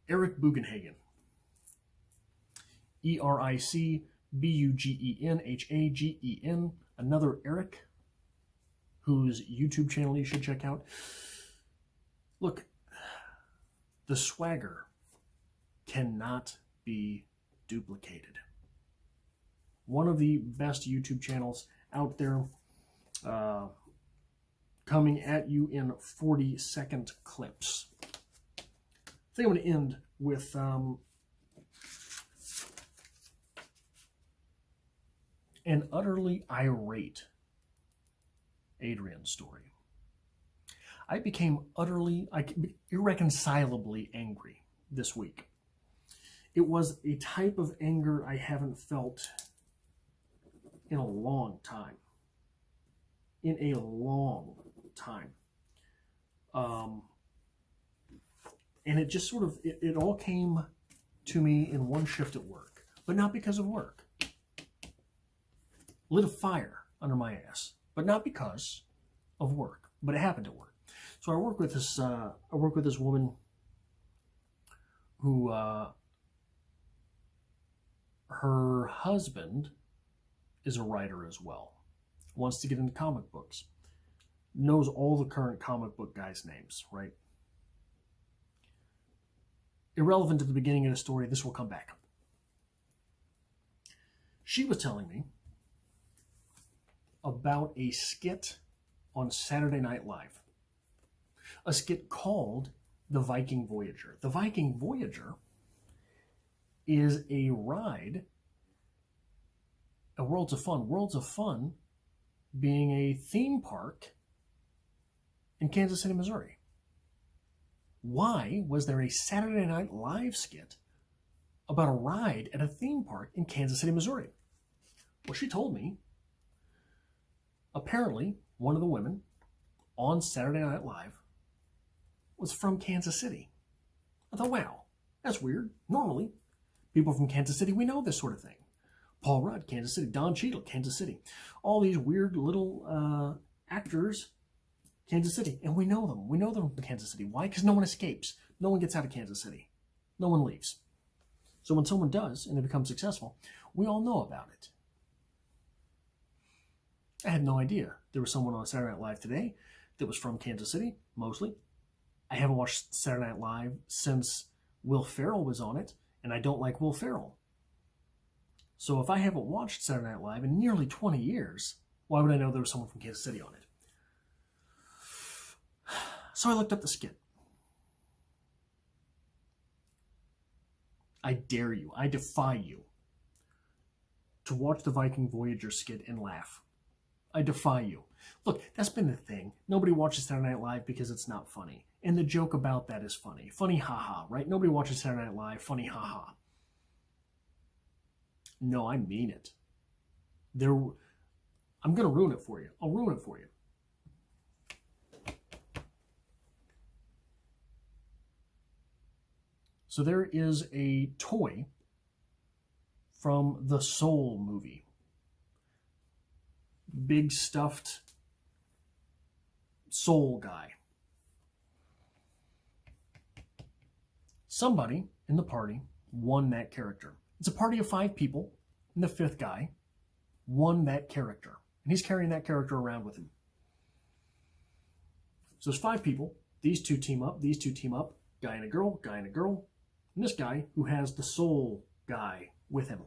Eric Bugenhagen. EricBugenhagen. Another Eric, whose YouTube channel you should check out. Look, the swagger cannot be duplicated. One of the best YouTube channels out there, coming at you in 40-second clips. I think I'm going to end with an utterly irate Adrian story. I became irreconcilably angry this week. It was a type of anger I haven't felt in a long time. In a long time. And it just sort of, it all came to me in one shift at work, but not because of work. Lit a fire under my ass, but not because of work, but it happened at work. So I work with this woman who, her husband is a writer as well, wants to get into comic books, knows all the current comic book guys' names, right? irrelevant to the beginning of the story. This will come back. She was telling me about a skit on Saturday Night Live. A skit called The Viking Voyager. The Viking Voyager is a ride, a Worlds of Fun. Worlds of Fun being a theme park in Kansas City, Missouri. Why was there a Saturday Night Live skit about a ride at a theme park in Kansas City, Missouri? Well, she told me, apparently, one of the women on Saturday Night Live was from Kansas City. I thought, wow, that's weird. Normally, people from Kansas City, we know this sort of thing. Paul Rudd, Kansas City. Don Cheadle, Kansas City. All these weird little actors, Kansas City. And we know them. We know them from Kansas City. Why? Because no one escapes. No one gets out of Kansas City. No one leaves. So when someone does and they become successful, we all know about it. I had no idea there was someone on Saturday Night Live today that was from Kansas City, mostly. I haven't watched Saturday Night Live since Will Ferrell was on it, and I don't like Will Ferrell. So if I haven't watched Saturday Night Live in nearly 20 years, why would I know there was someone from Kansas City on it? So I looked up the skit. I dare you, I defy you to watch the Viking Voyager skit and laugh. I defy you. Look, that's been the thing. Nobody watches Saturday Night Live because it's not funny. And the joke about that is funny. Funny haha, right? Nobody watches Saturday Night Live. Funny haha. No, I mean it. I'm going to ruin it for you. I'll ruin it for you. So there is a toy from the Soul movie. Big stuffed soul guy. Somebody in the party won that character. It's a party of 5 people, and the 5th guy won that character. And he's carrying that character around with him. So there's 5 people. These 2 team up, guy and a girl, and this guy who has the soul guy with him.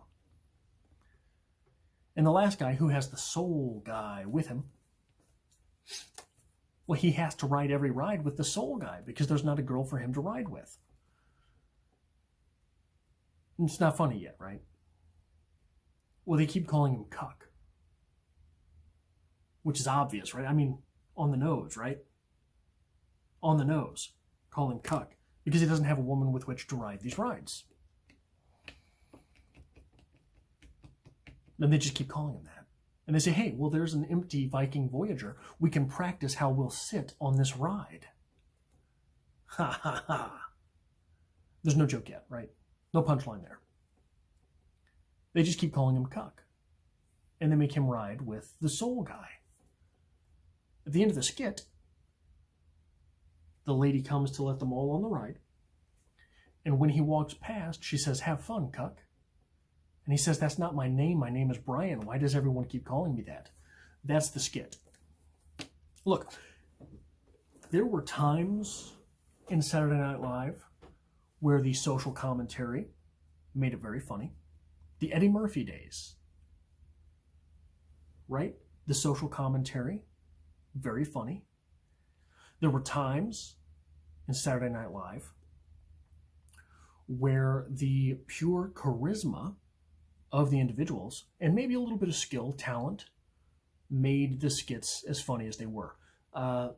And the last guy who has the soul guy with him, well, he has to ride every ride with the soul guy because there's not a girl for him to ride with. And it's not funny yet, right? Well, they keep calling him Cuck, which is obvious, right? I mean, on the nose, right? On the nose, call him Cuck because he doesn't have a woman with which to ride these rides. Then they just keep calling him that. And they say, hey, well, there's an empty Viking Voyager. We can practice how we'll sit on this ride. Ha, ha, ha. There's no joke yet, right? No punchline there. They just keep calling him Cuck. And they make him ride with the soul guy. At the end of the skit, the lady comes to let them all on the ride. And when he walks past, she says, have fun, Cuck. And he says, that's not my name. My name is Brian. Why does everyone keep calling me that? That's the skit. Look, there were times in Saturday Night Live where the social commentary made it very funny. The Eddie Murphy days, right? The social commentary, very funny. There were times in Saturday Night Live where the pure charisma of the individuals, and maybe a little bit of skill, talent, made the skits as funny as they were.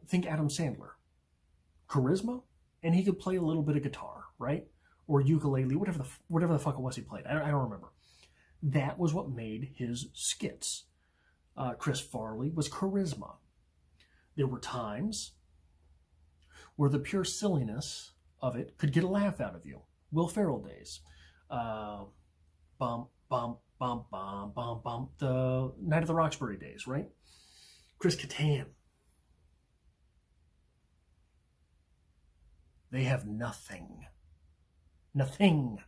Think Adam Sandler. Charisma, and he could play a little bit of guitar, right? Or ukulele, whatever the fuck it was he played. I don't remember. That was what made his skits. Chris Farley was charisma. There were times where the pure silliness of it could get a laugh out of you. Will Ferrell days. Bum, bum, bum, bum, bum, bum. The Night of the Roxbury days, right? Chris Kattan. They have nothing. Nothing.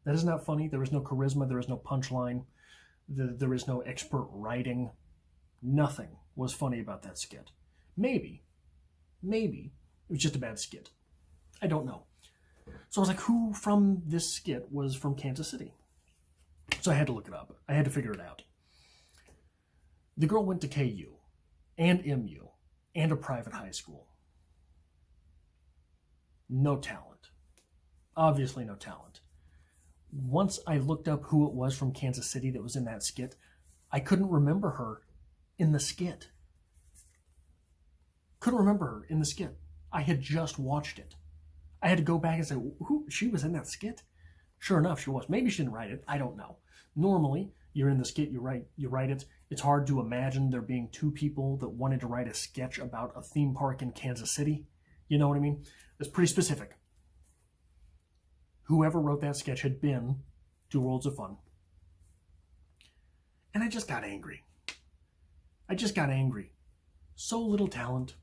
That is not funny. There is no charisma. There is no punchline. There is no expert writing. Nothing was funny about that skit. Maybe it was just a bad skit. I don't know. So I was like, who from this skit was from Kansas City? So I had to look it up. I had to figure it out. The girl went to KU and MU and a private high school. No talent. Obviously no talent. Once I looked up who it was from Kansas City that was in that skit, I couldn't remember her in the skit. Couldn't remember her in the skit. I had just watched it. I had to go back and say, who? She was in that skit? Sure enough, she was. Maybe she didn't write it. I don't know. Normally, you're in the skit, you write it. It's hard to imagine there being two people that wanted to write a sketch about a theme park in Kansas City. You know what I mean? It's pretty specific. Whoever wrote that sketch had been to Worlds of Fun. And I just got angry. So little talent.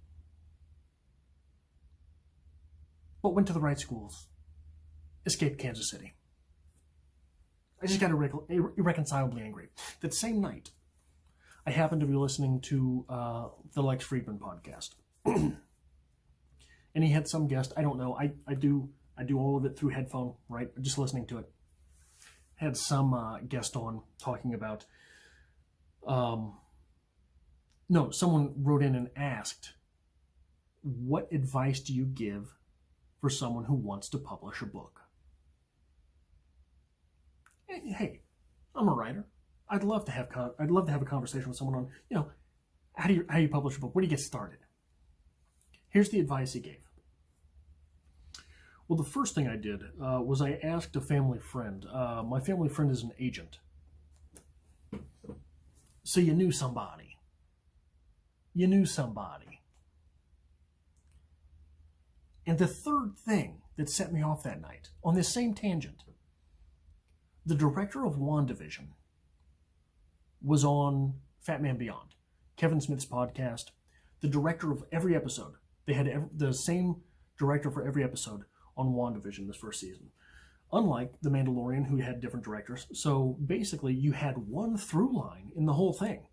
But went to the right schools. Escaped Kansas City. I just got irreconcilably angry. That same night, I happened to be listening to the Lex Friedman podcast. And he had some guest. I don't know. I do all of it through headphone, right? Just listening to it. Had some guest on talking about... someone wrote in and asked, what advice do you give for someone who wants to publish a book? Hey, I'm a writer. I'd love to have a conversation with someone on, how do you publish a book? Where do you get started? Here's the advice he gave. Well, the first thing I did was I asked a family friend. My family friend is an agent. So you knew somebody. And the third thing that set me off that night, on this same tangent, the director of WandaVision was on Fat Man Beyond, Kevin Smith's podcast. The director of every episode, they had the same director for every episode on WandaVision this first season. Unlike The Mandalorian, who had different directors. So basically, you had one through line in the whole thing.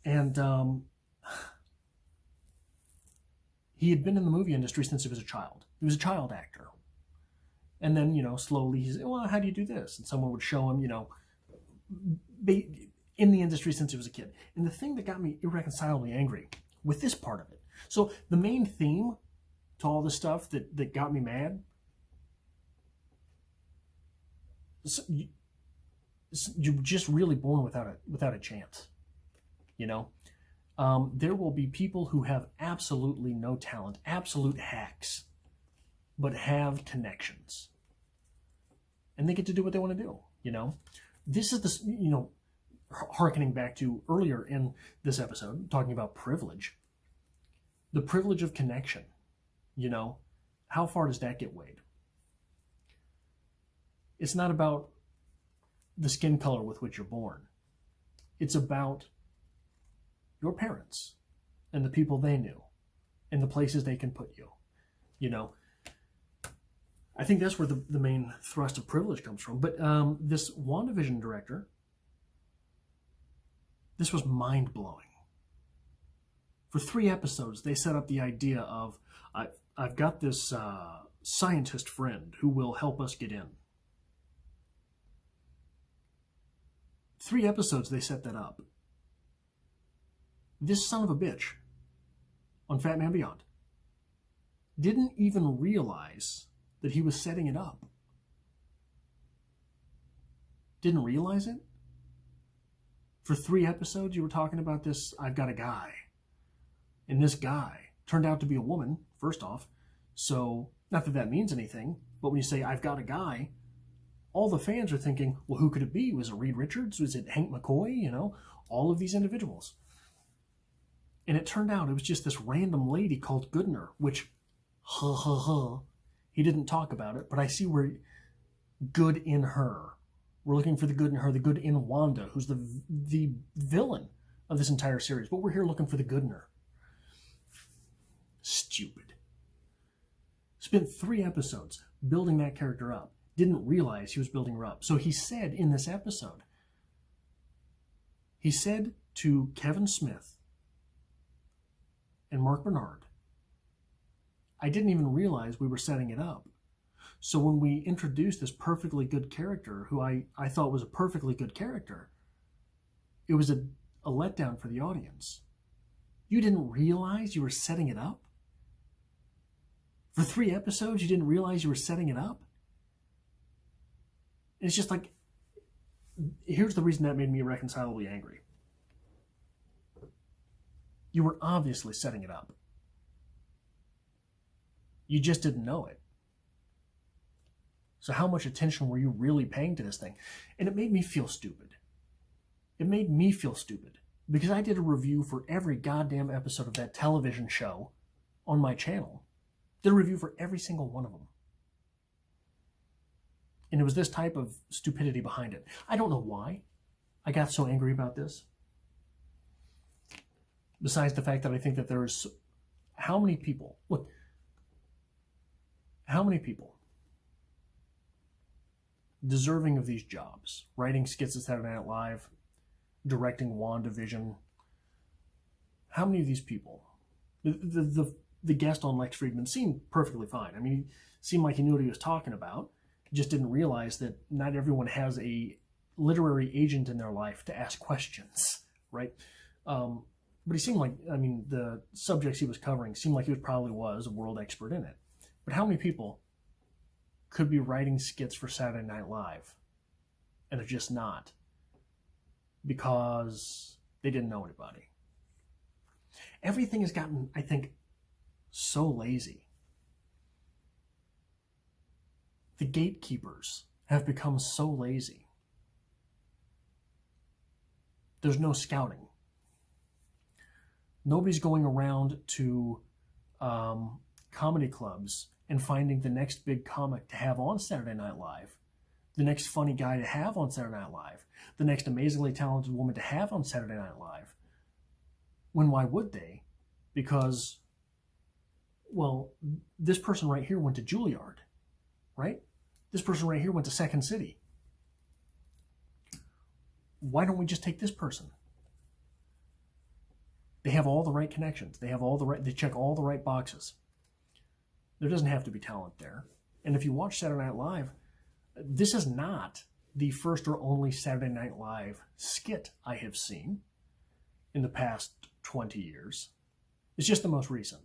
And he had been in the movie industry since he was a child. He was a child actor. And then, slowly he's, well, how do you do this? And someone would show him, in the industry since he was a kid. And the thing that got me irreconcilably angry with this part of it. So the main theme to all the stuff that got me mad, you're just really born without a chance. There will be people who have absolutely no talent, absolute hacks, but have connections. And they get to do what they want to do, This is the, hearkening back to earlier in this episode, talking about privilege. The privilege of connection, how far does that get weighed? It's not about the skin color with which you're born. It's about your parents and the people they knew and the places they can put you. I think that's where the main thrust of privilege comes from. But this WandaVision director, this was mind-blowing. For 3 episodes, they set up the idea of, I've got this scientist friend who will help us get in. 3 episodes, they set that up. This son of a bitch on Fat Man Beyond didn't even realize that he was setting it up. Didn't realize it? For 3 episodes, you were talking about this, I've got a guy. And this guy turned out to be a woman, first off. So, not that that means anything, but when you say, I've got a guy, all the fans are thinking, well, who could it be? Was it Reed Richards? Was it Hank McCoy? All of these individuals. And it turned out it was just this random lady called Goodner, which, he didn't talk about it, but I see where good in her. We're looking for the good in her, the good in Wanda, who's the villain of this entire series. But we're here looking for the good in her. Stupid. Spent 3 episodes building that character up. Didn't realize he was building her up. So he said in this episode, he said to Kevin Smith and Mark Bernard, I didn't even realize we were setting it up. So when we introduced this perfectly good character, who I thought was a perfectly good character, it was a letdown for the audience. You didn't realize you were setting it up? For 3 episodes, you didn't realize you were setting it up? And it's just like, here's the reason that made me irreconcilably angry. You were obviously setting it up. You just didn't know it. So how much attention were you really paying to this thing? And it made me feel stupid. It made me feel stupid because I did a review for every goddamn episode of that television show on my channel. Did a review for every single one of them. And it was this type of stupidity behind it. I don't know why I got so angry about this. Besides the fact that I think that there's how many people deserving of these jobs, writing skits at Saturday Night Live, directing WandaVision. How many of these people, the guest on Lex Friedman seemed perfectly fine. I mean, he seemed like he knew what he was talking about. He just didn't realize that not everyone has a literary agent in their life to ask questions, right? But he seemed like, I mean, the subjects he was covering seemed like he probably was a world expert in it. But how many people could be writing skits for Saturday Night Live and are just not because they didn't know anybody? Everything has gotten, I think, so lazy. The gatekeepers have become so lazy. There's no scouting. Nobody's going around to comedy clubs and finding the next big comic to have on Saturday Night Live, the next funny guy to have on Saturday Night Live, the next amazingly talented woman to have on Saturday Night Live. When why would they? Because, well, this person right here went to Juilliard, right? This person right here went to Second City. Why don't we just take this person? They have all the right connections. They check all the right boxes. There doesn't have to be talent there. And if you watch Saturday Night Live, this is not the first or only Saturday Night Live skit I have seen in the past 20 years. It's just the most recent.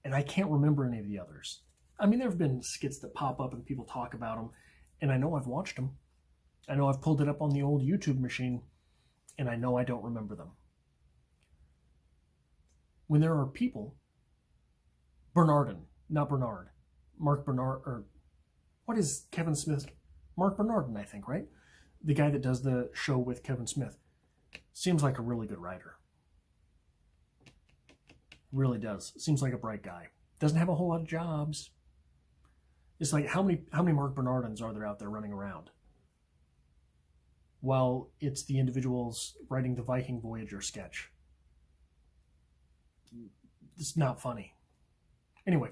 And I can't remember any of the others. I mean, there have been skits that pop up and people talk about them, and I know I've watched them. I know I've pulled it up on the old YouTube machine, and I know I don't remember them. When there are people, Mark Bernard, or what is Kevin Smith? Mark Bernardin, I think, right? The guy that does the show with Kevin Smith. Seems like a really good writer. Really does. Seems like a bright guy. Doesn't have a whole lot of jobs. It's like, how many Mark Bernardins are there out there running around? Well, it's the individuals writing the Viking Voyager sketch. It's not funny. Anyway,